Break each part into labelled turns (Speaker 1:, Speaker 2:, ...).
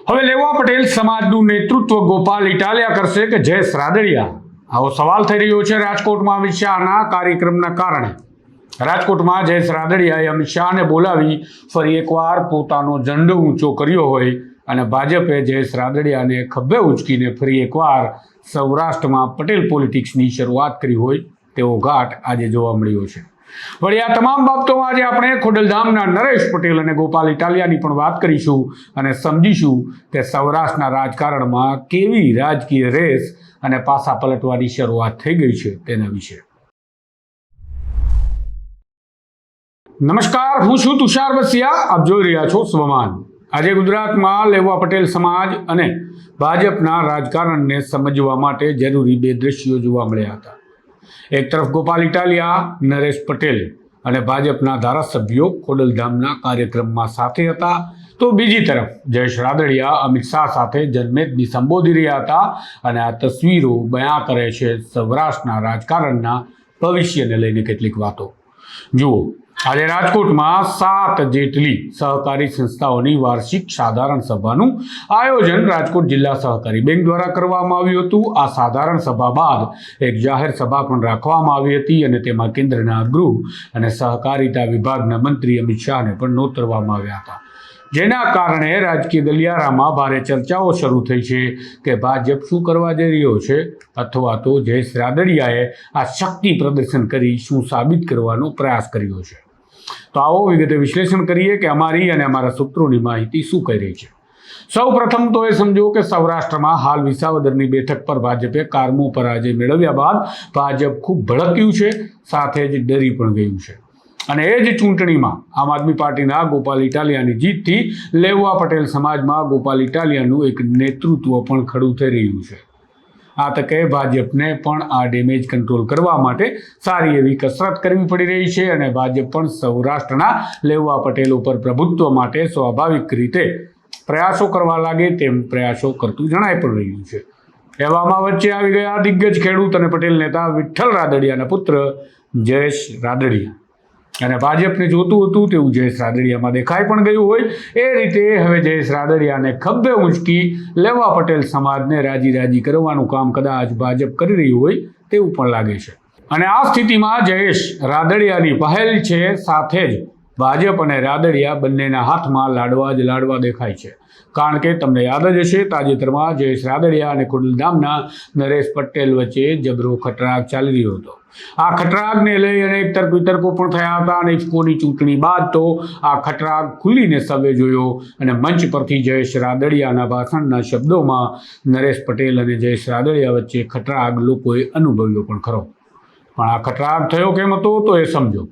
Speaker 1: હવે લેવા પટેલ સમાજનું નેતૃત્વ ગોપાલ ઇટાલિયા કરશે કે જયેશ રાદડિયા? આવો સવાલ થઈ રહ્યો છે રાજકોટમાં અમિત શાહના કાર્યક્રમના કારણે. રાજકોટમાં જયેશ રાદડિયાએ અમિત શાહને બોલાવી ફરી એકવાર પોતાનો ઝંડો ઊંચો કર્યો હોય અને ભાજપે જયેશ રાદડિયાને ખભે ઉચકીને ફરી એકવાર સૌરાષ્ટ્રમાં પટેલ પોલિટિક્સની શરૂઆત કરી હોય તેવો ઘાટ આજે જોવા મળ્યો છે. વળી આ તમામ બાબતોમાં આજે આપણે ખોડલધામના નરેશ પટેલ અને ગોપાલ ઇટાલિયાની પણ વાત કરીશું અને સમજીશું કે સૌરાષ્ટ્રના રાજકારણમાં કેવી રાજકીય રેસ અને પાસા પલટવાની શરૂઆત થઈ ગઈ છે તેના વિશે. નમસ્કાર, હું છું તુષાર બસિયા. આપ જોઈ રહ્યા છો સ્વમાન. આજે ગુજરાતમાં લેવા પટેલ સમાજ અને ભાજપના રાજકારણને સમજવા માટે જરૂરી બે દ્રશ્યો જોવા મળ્યા હતા. એક તરફ ગોપાલ ઇટાલિયા, નરેશ પટેલ અને ભાજપના ધારાસભ્યો ખોડલધામના કાર્યક્રમમાં સાથે હતા, તો બીજી તરફ જયેશ રાદડિયા અમિત શાહ સાથે જનમેદની સંબોધી રહ્યા હતા અને આ તસવીરો બયાન કરે છે સૌરાષ્ટ્રના રાજકારણના ભવિષ્યને લઈને કેટલીક વાતો. જુઓ, આજે રાજકોટમાં 7 જેટલી સહકારી સંસ્થાઓની વાર્ષિક સાધારણ સભાનું આયોજન રાજકોટ જિલ્લા સહકારી બેંક દ્વારા કરવામાં આવ્યું હતું. આ સાધારણ સભા બાદ એક જાહેર સભા પણ રાખવામાં આવી હતી અને તેમાં કેન્દ્રના ગૃહ અને સહકારિતા વિભાગના મંત્રી અમિત શાહને પણ નોતરવામાં આવ્યા હતા, જેના કારણે રાજકીય ગલિયારામાં ભારે ચર્ચાઓ શરૂ થઈ છે કે ભાજપ શું કરવા જઈ રહ્યો છે અથવા તો જયેશ રાદડિયાએ આ શક્તિ પ્રદર્શન કરી શું સાબિત કરવાનો પ્રયાસ કર્યો છે. તો આવો વિગતે વિશ્લેષણ કરીએ કે અમારી અને અમારા સૂત્રોની માહિતી શું કહી રહી છે. સૌ પ્રથમ તો એ સમજો કે સૌરાષ્ટ્રમાં હાલ વિસાવદરની બેઠક પર ભાજપે કારમો પરાજય મેળવ્યા બાદ ભાજપ ખૂબ ભડક્યું છે, સાથે જ ડરી પણ ગયું છે અને એ જ ચૂંટણીમાં આમ આદમી પાર્ટીના ગોપાલ ઇટાલિયાની જીતથી લેવા પટેલ સમાજમાં ગોપાલ ઇટાલિયાનું એક નેતૃત્વ પણ ખડું થઈ રહ્યું છે. આ તકે ભાજપને પણ આ ડેમેજ કંટ્રોલ કરવા માટે સારી એવી કસરત કરવી પડી રહી છે અને ભાજપ પણ સૌરાષ્ટ્રના લેવા પટેલો પર પ્રભુત્વ માટે સ્વાભાવિક રીતે પ્રયાસો કરવા લાગે તેમ પ્રયાસો કરતું જણાઈ પણ રહ્યું છે. એવામાં વચ્ચે આવી ગયા દિગ્ગજ ખેડૂત અને પટેલ નેતા વિઠ્ઠલ રાદડિયાના પુત્ર જયેશ રાદડિયા. અને ભાજપને જોતું હતું તેવું જયેશ રાદડિયામાં દેખાઈ પણ ગયું હોય એ રીતે હવે જયેશ રાદડિયાને ખભે ઊંચકી લેવા પટેલ સમાજને રાજી કરવાનું કામ કદાચ ભાજપ કરી રહ્યું હોય તેવું પણ લાગે છે. અને આ સ્થિતિમાં જયેશ રાદડિયાની પહેલ છે, સાથે જ ભાજપ અને રાદડિયા બંનેના હાથમાં લાડવા દેખાય છે. કારણ કે તમને યાદ જ હશે, તાજેતરમાં જયેશ રાદડિયા અને ખોડલધામના નરેશ પટેલ વચ્ચે જબરો ખટરાગ ચાલી રહ્યો હતો. આ ખટરાગને લઈ અનેક તર્ક વિતર્કો પણ થયા હતા અને ઇફકોની ચૂંટણી બાદ તો આ ખટરાગ ખુલીને સવે જોયો અને મંચ પરથી જયેશ રાદડિયાના ભાષણના શબ્દોમાં નરેશ પટેલ અને જયેશ રાદડિયા વચ્ચે ખટરાગ લોકોએ અનુભવ્યો પણ ખરો. પણ આ ખટરાગ થયો કેમ હતો તો એ સમજો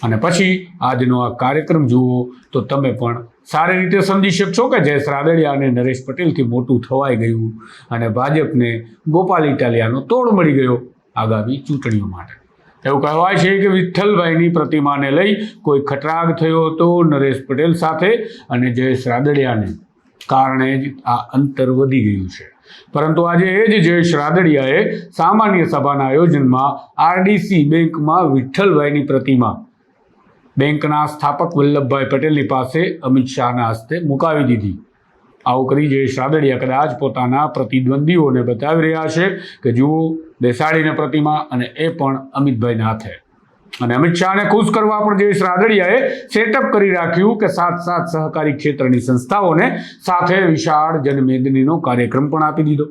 Speaker 1: અને પછી આજનો આ કાર્યક્રમ જુઓ તો તમે પણ સારી રીતે સમજી શકશો કે જયેશ રાદડિયા અને નરેશ પટેલથી મોટું થવાઈ ગયું અને ભાજપને ગોપાલ ઇટાલિયાનો તોડ મળી ગયો આગામી ચૂંટણીઓ માટે. એવું કહેવાય છે કે વિઠ્ઠલભાઈની પ્રતિમાને લઈ કોઈ ખટરાગ થયો હતો નરેશ પટેલ સાથે અને જયેશ રાદડિયાને કારણે જ આ અંતર વધી ગયું છે. પરંતુ આજે એ જ જયેશ રાદડિયાએ સામાન્ય સભાના આયોજનમાં આરડીસી બેંકમાં વિઠ્ઠલભાઈની પ્રતિમા બેંકના સ્થાપક વલ્લભભાઈ પટેલની પાસે અમિત શાહના હસ્તે મુકાવી દીધી. આવું કરી જયેશ રાદડિયા કદાચ પોતાના પ્રતિદ્વંદીઓને બતાવી રહ્યા છે કે જુઓ, બેસાડીને પ્રતિમા અને એ પણ અમિતભાઈના હાથે. અને અમિત શાહને ખુશ કરવા પણ જયેશ રાદડિયાએ સેટઅપ કરી રાખ્યું કે 7 સહકારી ક્ષેત્રની સંસ્થાઓને સાથે વિશાળ જનમેદનીનો કાર્યક્રમ પણ આપી દીધો.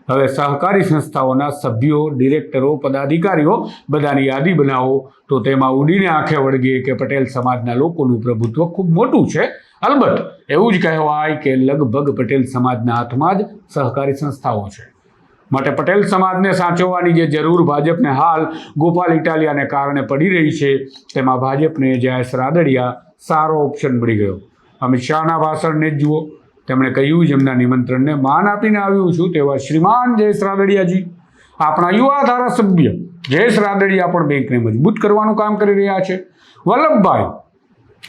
Speaker 1: હવે સહકારી સંસ્થાઓના સભ્યો, ડિરેક્ટરો, પદાધિકારીઓ બધાની યાદી બનાવો તો તેમાં ઉડીને આંખે વળગે કે પટેલ સમાજના લોકોનું પ્રભુત્વ ખૂબ મોટું છે. અલબત્ત એવું જ કહેવાય કે લગભગ પટેલ સમાજના હાથમાં જ સહકારી સંસ્થાઓ છે. માટે પટેલ સમાજને સાચવવાની જે જરૂર ભાજપને હાલ ગોપાલ ઇટાલિયાને કારણે પડી રહી છે તેમાં ભાજપને જયેશ રાદડિયા સારો ઓપ્શન મળી ગયો. અમિત શાહના ભાષણને જ જુઓ, તેમણે કહ્યું જેમના નિમંત્રણને માન આપીને આવ્યું છું તેવા શ્રીમાન જયેશ રાદડિયાજી, આપણા યુવા ધારાસભ્ય જયેશ રાદડિયા પણ બેંકને મજબૂત કરવાનું કામ કરી રહ્યા છે. વલ્લભભાઈ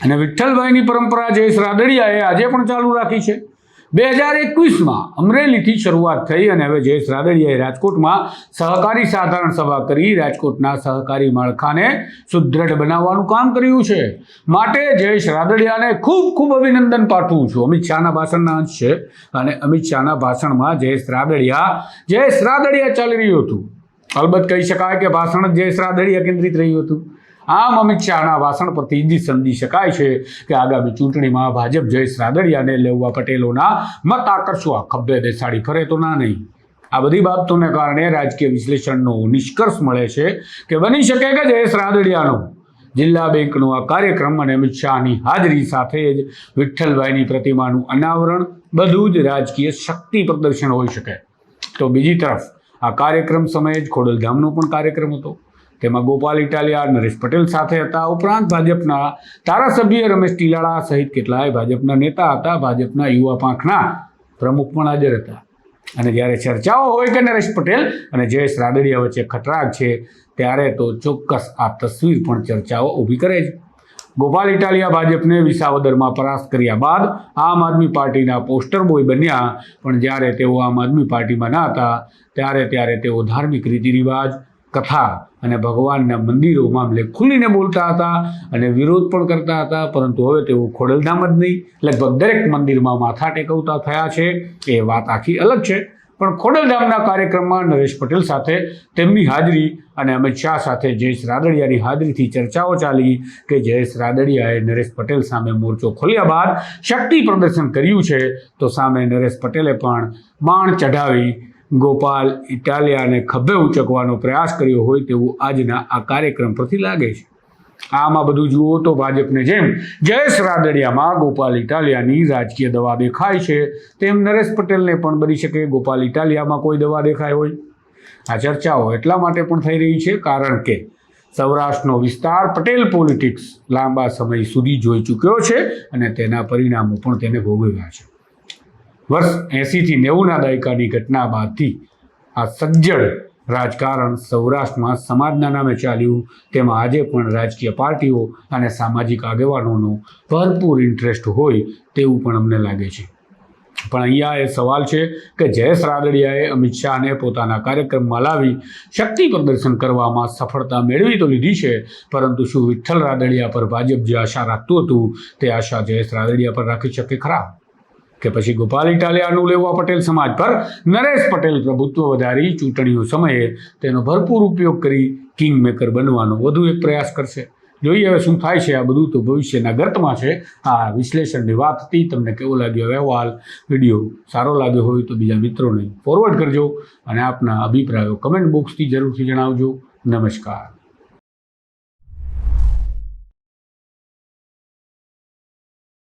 Speaker 1: અને વિઠ્ઠલભાઈની પરંપરા જયેશ રાદડિયાએ આજે પણ ચાલુ રાખી છે. 2021માં અમરેલીથી શરૂઆત થઈ અને હવે જયેશ રાદડિયાએ રાજકોટમાં સહકારી સાધારણ સભા કરી રાજકોટના સહકારી માળખાને સુદૃઢ બનાવવાનું કામ કર્યું છે. માટે જયેશ રાદડિયાને ખૂબ ખૂબ અભિનંદન પાઠવું છું. અમિત શાહના ભાષણના અંશ છે અને અમિત શાહના ભાષણમાં જયેશ રાદડિયા ચાલી રહ્યું હતું. અલબત્ત કહી શકાય કે ભાષણ જ જયેશ રાદડિયા કેન્દ્રિત રહ્યું હતું. આમ અમિત શાહના ભાષણ પરથી જ સમજી શકાય છે કે આગામી ચૂંટણીમાં ભાજપ જયેશ રાદડિયાને લેવા પટેલોના મત આકર્ષવા ખભે બેસાડી ફરે તો ના નહીં. આ બધી બાબતોને કારણે રાજકીય વિશ્લેષણનો નિષ્કર્ષ મળે છે કે બની શકે કે જયેશ રાદડિયાનો જિલ્લા બેંકનો આ કાર્યક્રમ અને અમિત શાહની હાજરી સાથે જ વિઠ્ઠલભાઈની પ્રતિમાનું અનાવરણ બધું જ રાજકીય શક્તિ પ્રદર્શન હોઈ શકે. તો બીજી તરફ આ કાર્યક્રમ સમયે જ ખોડલધામનો પણ કાર્યક્રમ હતો. તેમાં ગોપાલ ઇટાલિયા, નરેશ પટેલ સાથે હતા. ઉપરાંત ભાજપના ધારાસભ્ય રમેશ ટીલાળા સહિત કેટલાય ભાજપના નેતા હતા. ભાજપના યુવા પાંખના પ્રમુખ પણ હાજર હતા. અને જ્યારે ચર્ચાઓ હોય કે નરેશ પટેલ અને જયેશ રાદડિયા વચ્ચે ખટરાગ છે ત્યારે તો ચોક્કસ આ તસવીર પણ ચર્ચાઓ ઊભી કરે છે. ગોપાલ ઇટાલિયા ભાજપને વિસાવદરમાં પરાસ્ત કર્યા બાદ આમ આદમી પાર્ટીના પોસ્ટર બોય બન્યા, પણ જ્યારે તેઓ આમ આદમી પાર્ટીમાં ન હતા ત્યારે તેઓ ધાર્મિક રીતિરિવાજ, કથા અને ભગવાનના મંદિરો મામલે ખુલીને બોલતા હતા અને વિરોધ પણ કરતા હતા. પરંતુ હવે તેઓ ખોડલધામ જ નહીં, લગભગ દરેક મંદિરમાં માથા ટેકવતા થયા છે. એ વાત આખી અલગ છે. પણ ખોડલધામના કાર્યક્રમમાં નરેશ પટેલ સાથે તેમની હાજરી અને અમિત શાહ સાથે જયેશ રાદડિયાની હાજરીથી ચર્ચાઓ ચાલી કે જયેશ રાદડિયાએ નરેશ પટેલ સામે મોરચો ખોલ્યા બાદ શક્તિ પ્રદર્શન કર્યું છે, તો સામે નરેશ પટેલે પણ બાણ ચઢાવી ગોપાલ ઇટાલિયાને ખભે ઉંચકવાનો પ્રયાસ કર્યો હોય તેવું આજના આ કાર્યક્રમ પરથી લાગે છે. આમાં બધું જુઓ તો ભાજપને જેમ જયેશ રાદડિયામાં ગોપાલ ઇટાલિયાની રાજકીય દવા દેખાય છે, તેમ નરેશ પટેલને પણ બની શકે ગોપાલ ઇટાલિયામાં કોઈ દવા દેખાય હોય. આ ચર્ચાઓ એટલા માટે પણ થઈ રહી છે કારણ કે સૌરાષ્ટ્રનો વિસ્તાર પટેલ પોલિટિક્સ લાંબા સમય સુધી જોઈ ચૂક્યો છે અને તેના પરિણામો પણ તેને ભોગવ્યા છે. વર્ષ 80થી 90ના દાયકાની ઘટના બાદથી આ સજ્જડ રાજકારણ સૌરાષ્ટ્રમાં સમાજના નામે ચાલ્યું. તેમાં આજે પણ રાજકીય પાર્ટીઓ અને સામાજિક આગેવાનોનો ભરપૂર ઇન્ટરેસ્ટ હોય તેવું પણ અમને લાગે છે. પણ અહીંયા એ સવાલ છે કે જયેશ રાદડિયાએ અમિત શાહને પોતાના કાર્યક્રમમાં લાવી શક્તિ પ્રદર્શન કરવામાં સફળતા મેળવી તો લીધી છે, પરંતુ શું વિઠ્ઠલ રાદડિયા પર ભાજપ જે આશા રાખતું હતું તે આશા જયેશ રાદડિયા પર રાખી શકે ખરા? કે પછી ગોપાલ ઇટાલિયાનું લેવા પટેલ સમાજ પર નરેશ પટેલ પ્રભુત્વ વધારી ચૂંટણીઓ સમયે તેનો ભરપૂર ઉપયોગ કરી કિંગ મેકર બનવાનો વધુ એક પ્રયાસ કરશે? જોઈએ હવે શું થાય છે. આ બધું તો ભવિષ્યના ગર્તમાં છે. આ વિશ્લેષણની વાત હતી. તમને કેવો લાગ્યો અહેવાલ? વિડીયો સારો લાગ્યો હોય તો બીજા મિત્રોને ફોરવર્ડ કરજો અને આપના અભિપ્રાયો કમેન્ટ બોક્સથી જરૂરથી જણાવજો. નમસ્કાર.